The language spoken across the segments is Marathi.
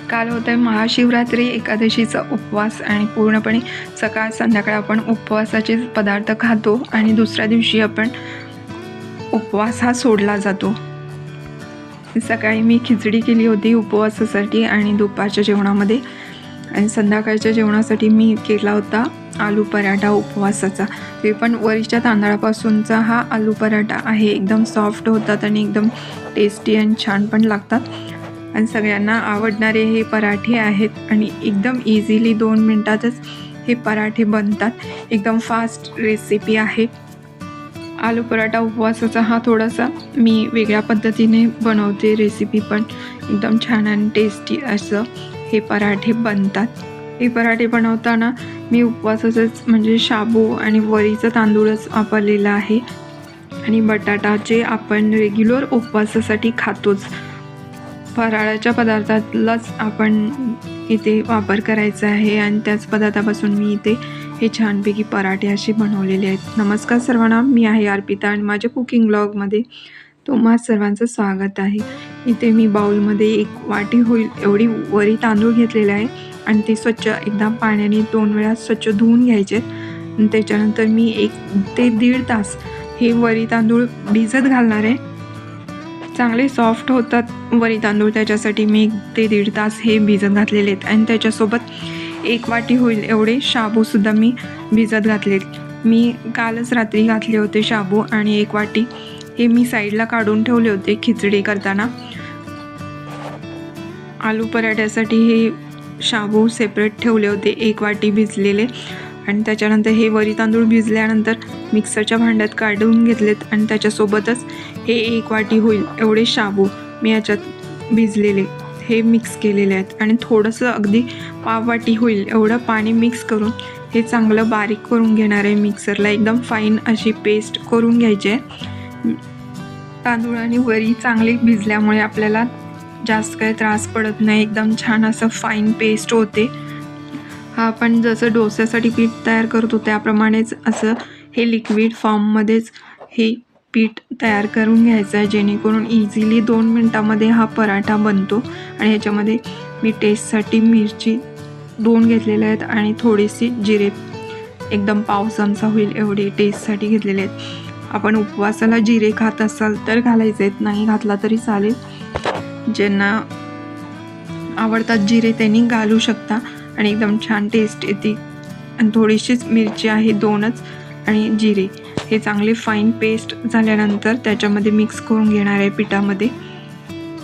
काल होतं महाशिवरात्री एकादशीचा उपवास आणि पूर्णपणे सकाळ संध्याकाळ आपण उपवासाचे पदार्थ खातो आणि दुसऱ्या दिवशी आपण उपवास हा सोडला जातो. सकाळी मी खिचडी केली होती उपवासासाठी आणि दुपारच्या जेवणामध्ये, आणि संध्याकाळच्या जेवणासाठी मी केला होता आलू पराठा उपवासाचा. ते पण वरीच्या तांदळापासूनचा हा आलू पराठा आहे. एकदम सॉफ्ट होतात आणि एकदम टेस्टी आणि छान पण लागतात आणि सगळ्यांना आवडणारे हे पराठे आहेत आणि एकदम इझिली 2 मिनटातच हे पराठे बनतात. एकदम फास्ट रेसिपी आहे. आलू पराठा उपवासाचा हा थोडासा मी वेगळ्या पद्धतीने बनवते रेसिपी, पण एकदम छान आणि टेस्टी असं हे पराठे बनतात. हे पराठे बनवताना मी उपवासाचंच म्हणजे शाबू आणि वरीचं तांदूळच वापरलेला आहे आणि बटाटा जे आपण रेग्युलर उपवासासाठी खातोच, फराळाच्या पदार्थातलाच आपण इथे वापर करायचा आहे आणि त्याच पदार्थापासून मी इथे हे छानपैकी पराठे असे बनवलेले आहेत. नमस्कार सर्वांना, मी आहे अर्पिता आणि माझ्या कुकिंग ब्लॉगमध्ये तुम्हा सर्वांचं स्वागत आहे. इथे मी बाउलमध्ये 1 वाटी होईल एवढी वरी तांदूळ घेतलेले आहे आणि ते स्वच्छ एकदा पाण्याने 2 वेळा स्वच्छ धुवून घ्यायचे. आणि त्याच्यानंतर मी 1 ते 1.5 तास हे वरी तांदूळ भिजत घालणार आहे. चांगले सॉफ्ट होतात वरी तांदूळ, त्याच्यासाठी मी 1 ते 1.5 तास हे भिजत घातलेले आहेत. आणि त्याच्यासोबत 1 वाटी होईल एवढे शाबूसुद्धा मी भिजत घातलेत. मी कालच रात्री घातले होते शाबू आणि 1 वाटी हे मी साईडला काढून ठेवले होते खिचडी करताना. आलू पराठ्यासाठी हे शाबू सेपरेट ठेवले होते 1 वाटी भिजलेले. आणि त्याच्यानंतर हे वरी तांदूळ भिजल्यानंतर मिक्सरच्या भांड्यात काढून घेतलेत आणि त्याच्यासोबतच हे 1 वाटी होईल एवढे शाबू मी याच्यात भिजलेले हे मिक्स केलेले आहेत. आणि थोडंसं अगदी पाव वाटी होईल एवढं पाणी मिक्स करून हे चांगलं बारीक करून घेणार आहे मिक्सरला. एकदम फाईन अशी पेस्ट करून घ्यायची आहे. तांदूळ आणि वरी चांगली भिजल्यामुळे आपल्याला जास्त काही त्रास पडत नाही. एकदम छान असं फाईन पेस्ट होते. हा आपण जसं डोस्यासाठी पीठ तयार करतो त्याप्रमाणेच असं हे लिक्विड फॉर्ममध्येच हे पीठ तयार करून घ्यायचं आहे, जेणेकरून इझिली 2 मिनटामध्ये हा पराठा बनतो. आणि ह्याच्यामध्ये मी टेस्टसाठी मिरची 2 घेतलेल्या आहेत आणि थोडीशी जिरे एकदम पाव चमचा होईल एवढे टेस्टसाठी घेतलेले आहेत. आपण उपवासाला जिरे खात असाल तर घालायचे आहेत, नाही घातला तरी चालेल. ज्यांना आवडतात जिरे त्यांनी घालू शकता आणि एकदम छान टेस्ट येते. आणि थोडीशीच मिरची आहे 2च आणि जिरे हे चांगले फाईन पेस्ट झाल्यानंतर त्याच्यामध्ये मिक्स करून घेणार आहे पिठामध्ये.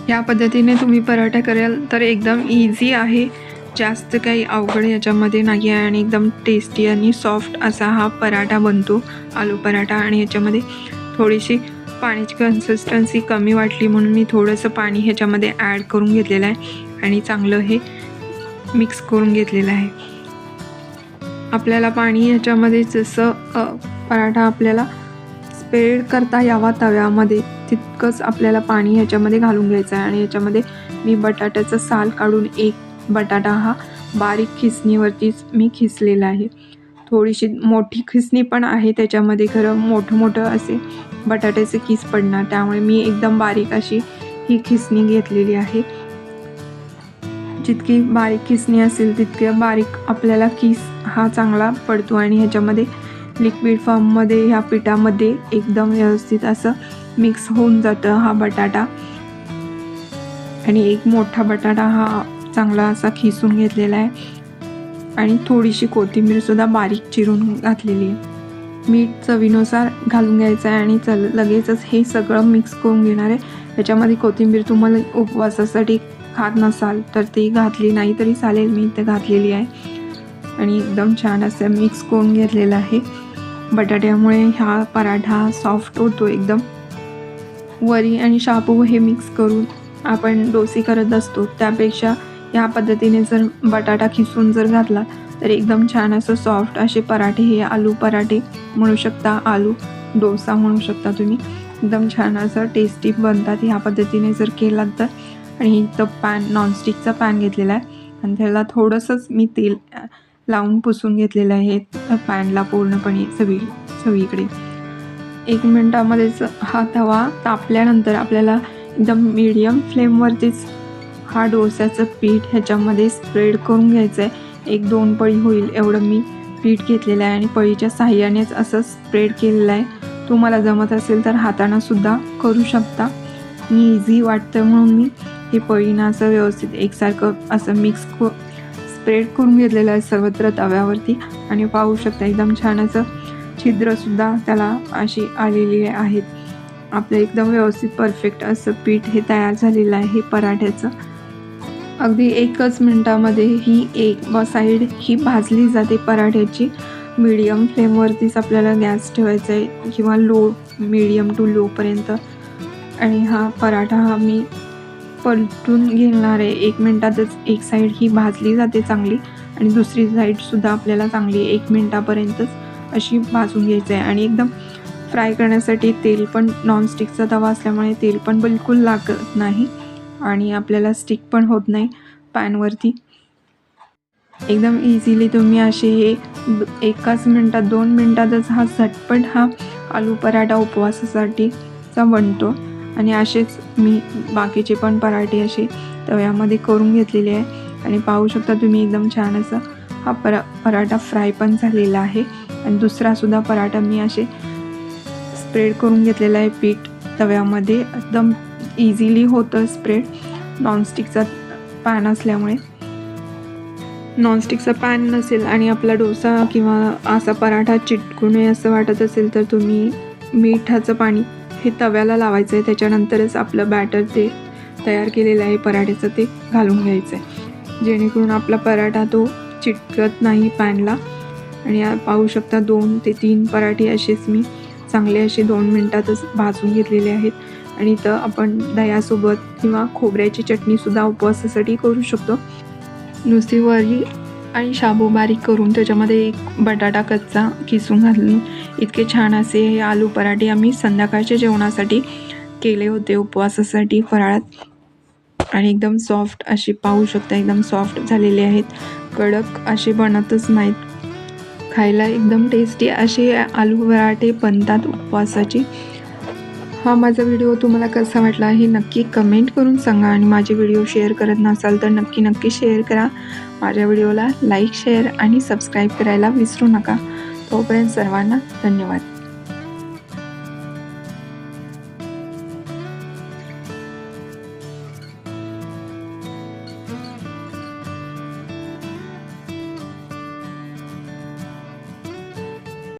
या पद्धतीने तुम्ही पराठा कराल तर एकदम इझी आहे, जास्त काही अवघड याच्यामध्ये नाही आहे आणि एकदम टेस्टी आणि सॉफ्ट असा हा पराठा बनतो आलू पराठा. आणि ह्याच्यामध्ये थोडीशी पाण्याची कन्सिस्टन्सी कमी वाटली म्हणून मी थोडंसं पाणी ह्याच्यामध्ये ॲड करून घेतलेलं आहे आणि चांगलं हे मिक्स करून घेतलेलं आहे. आपल्याला पाणी ह्याच्यामध्ये जसं पराठा आपल्याला स्प्रेड करता यावा तव्यामध्ये तितकंच आपल्याला पाणी ह्याच्यामध्ये घालून घ्यायचं आहे. आणि ह्याच्यामध्ये मी बटाट्याचं साल काढून 1 बटाटा हा बारीक खिसणीवरतीच मी खिसलेला आहे. थोडीशी मोठी खिसणी पण आहे त्याच्यामध्ये, खरं मोठं असे बटाट्याचे किस पडणार, त्यामुळे मी एकदम बारीक अशी ही खिसणी घेतलेली आहे. जितकी बारीक खिसणी असेल तितके बारीक आपल्याला किस हा चांगला पडतो. आणि ह्याच्यामध्ये लिक्विड फॉर्ममध्ये ह्या पिठामध्ये एकदम व्यवस्थित असं मिक्स होऊन जातं हा बटाटा. आणि 1 मोठा बटाटा हा चांगला असा खिसून घेतलेला आहे आणि थोडीशी कोथिंबीरसुद्धा बारीक चिरून घातलेली आहे. मीठ चवीनुसार घालून घ्यायचं आहे आणि लगेचच हे सगळं मिक्स करून घेणार आहे. त्याच्यामध्ये कोथिंबीर तुम्हाला उपवासासाठी खात नसाल तर ती घातली नाही तरी चालेल, मी इथे घातलेली आहे. आणि एकदम छान असं मिक्स करून घेतलेलं आहे. बटाट्यामुळे हा पराठा सॉफ्ट होतो एकदम. वरी आणि शाबू हे मिक्स करून आपण डोसे करत असतो त्यापेक्षा ह्या पद्धतीने जर बटाटा खिसून जर घातला तर एकदम छान असं सॉफ्ट असे पराठे, हे आलू पराठे म्हणू शकता, आलू डोसा म्हणू शकता तुम्ही. एकदम छान असं टेस्टी बनतात ह्या पद्धतीने जर केलात तर. आणि इथं पॅन नॉनस्टिकचा पॅन घेतलेला आहे आणि त्याला थोडंसंच मी तेल लावून पुसून घेतलेलं आहे पॅनला पूर्णपणे सगळीकडे. 1 मिनटामध्येच हा तवा तापल्यानंतर आपल्याला एकदम मीडियम फ्लेमवरतीच हा डोस्याचं पीठ ह्याच्यामध्ये स्प्रेड करून घ्यायचं आहे. 1-2 पळी होईल एवढं मी पीठ घेतलेलं आहे आणि पळीच्या साहाय्यानेच असं स्प्रेड केलेलं आहे. तुम्हाला जमत असेल तर हातानं सुद्धा करू शकता. मी इझी वाटतं म्हणून मी हे पळीनं असं व्यवस्थित एकसारखं असं स्प्रेड करून घेतलेलं आहे सर्वत्र तव्यावरती आणि पाहू शकता एकदम छान असं छिद्रसुद्धा त्याला अशी आलेली आहेत. आपलं एकदम व्यवस्थित परफेक्ट असं पीठ हे तयार झालेलं आहे पराठ्याचं. अगदी 1च मिनटामध्ये ही एक साईड ही भाजली जाते पराठ्याची. मीडियम फ्लेमवरतीच आपल्याला गॅस ठेवायचा आहे किंवा मीडियम टू लोपर्यंत. आणि हा पराठा हा मी पलटून घेणार आहे. 1 मिनटातच एक साईड ही भाजली जाते चांगली आणि दुसरी साईडसुद्धा आपल्याला चांगली 1 मिनटापर्यंतच अशी भाजून घ्यायचं आहे. आणि एकदम फ्राय करण्यासाठी तेल पण नॉनस्टिकचा तवा असल्यामुळे तेल पण बिलकुल लागत नाही आणि आपल्याला स्टिक पण होत नाही पॅनवरती. एकदम इझिली तुम्ही असे हे 1च मिनटात 2 मिनटातच हा झटपट हा आलू पराठा उपवासासाठीचा बनतो. आणि असेच मी बाकीचे पण पराठे असे तव्यामध्ये करून घेतलेले आहे आणि पाहू शकता तुम्ही एकदम छान असं हा पराठा फ्राय पण झालेला आहे. आणि दुसरासुद्धा पराठा मी असे स्प्रेड करून घेतलेला आहे पीठ तव्यामध्ये. एकदम इझिली होतं स्प्रेड नॉनस्टिकचा पॅन असल्यामुळे. नॉनस्टिकचा पॅन नसेल आणि आपला डोसा किंवा असा पराठा चिटकू नये असं वाटत असेल तर तुम्ही मिठाचं पाणी हे तव्याला लावायचं आहे. त्याच्यानंतरच आपलं बॅटर ते तयार केलेलं आहे पराठ्याचं ते घालून घ्यायचं आहे जेणेकरून आपला पराठा तो चिटकत नाही पॅनला. आणि पाहू शकता 2 ते 3 पराठे असेच मी चांगले असे 2 मिनटातच भाजून घेतलेले आहेत. आणि इथं आपण दह्यासोबत किंवा खोबऱ्याची चटणीसुद्धा उपवासासाठी करू शकतो. नुसती वरी आणि शाबू बारीक करून त्याच्यामध्ये एक बटाटा कच्चा किसून घालून इतके छान असे हे आलू पराठे आम्ही संध्याकाळच्या जेवणासाठी केले होते उपवासासाठी फराळात. आणि एकदम सॉफ्ट असे पाहू शकता एकदम सॉफ्ट झालेले आहेत. कडक असे बनतच नाहीत. खायला एकदम टेस्टी असे आलू पराठे बनतात उपवासाची. हा माझा व्हिडिओ तुम्हाला कसा वाटला हे नक्की कमेंट करून सांगा. आणि माझे व्हिडिओ शेअर करत नसाल तर नक्की शेअर करा. माझ्या व्हिडिओला लाईक शेअर आणि सबस्क्राईब करायला विसरू नका. तोपर्यंत सर्वांना धन्यवाद.